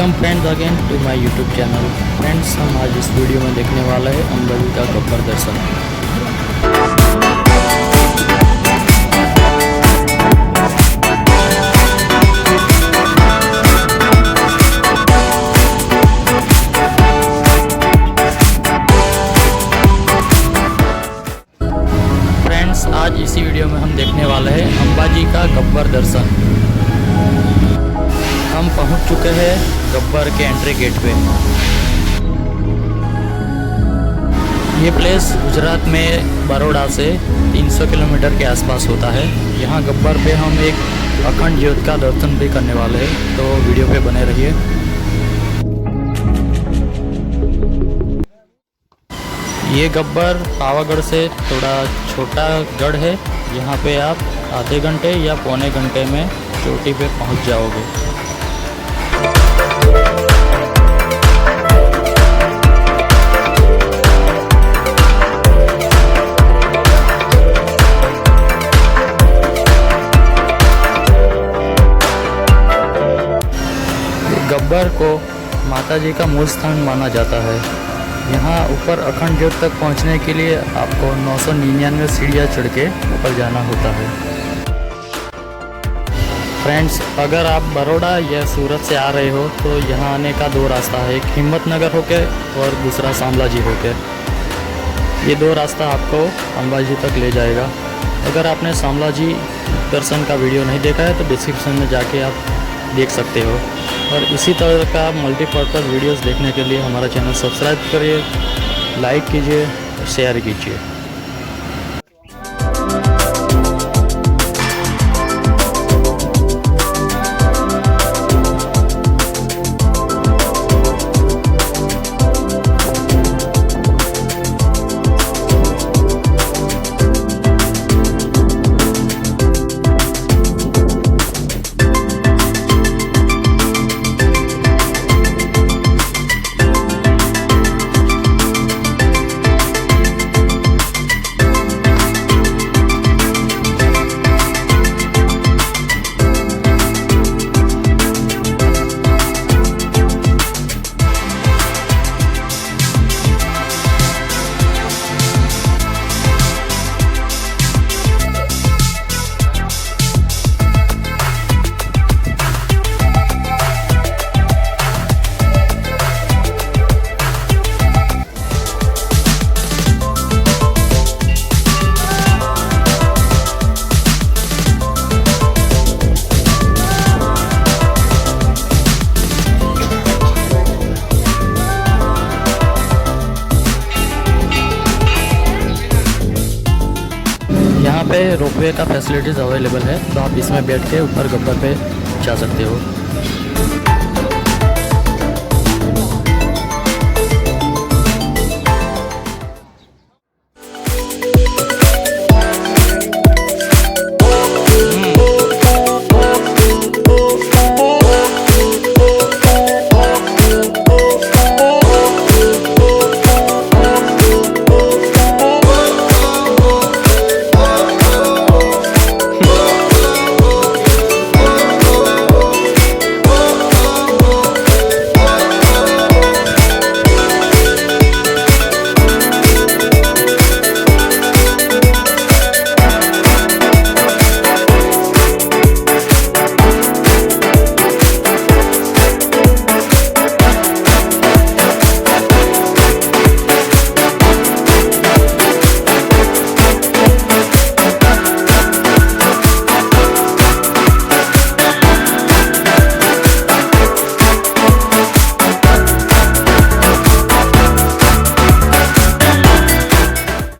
Welcome friends again to my YouTube channel. Friends, हम आज इस वीडियो में देखने वाला है अंबाजी का गब्बर दर्शन। फ्रेंड्स, आज इसी वीडियो में हम देखने वाले हैं अंबाजी का गब्बर दर्शन। हम पहुंच चुके हैं गब्बर के एंट्री गेट पे। ये प्लेस गुजरात में बड़ौदा से 300 किलोमीटर के आसपास होता है। यहाँ गब्बर पे हम एक अखंड ज्योत का दर्शन भी करने वाले हैं, तो वीडियो पे बने रहिए। ये गब्बर पावागढ़ से थोड़ा छोटा गढ़ है। यहाँ पे आप आधे घंटे या पौने घंटे में चोटी पे पहुँच जाओगे। गब्बर को माता जी का मूल स्थान माना जाता है। यहाँ ऊपर अखंड ज्योत तक पहुँचने के लिए आपको 999 सीढ़ियाँ चढ़ के ऊपर जाना होता है। फ्रेंड्स, अगर आप बड़ौदा या सूरत से आ रहे हो तो यहाँ आने का दो रास्ता है, एक हिम्मतनगर होके और दूसरा शामलाजी होके। ये दो रास्ता आपको अंबाजी तक ले जाएगा। अगर आपने शामलाजी दर्शन का वीडियो नहीं देखा है तो डिस्क्रिप्शन में जाके आप देख सकते हो। और इसी तरह का मल्टीपर्पज़ वीडियोस देखने के लिए हमारा चैनल सब्सक्राइब करिए, लाइक कीजिए और शेयर कीजिए। यहाँ पे रोपवे का फैसिलिटीज़ अवेलेबल है, तो आप इसमें बैठ के ऊपर गब्बर पे जा सकते हो।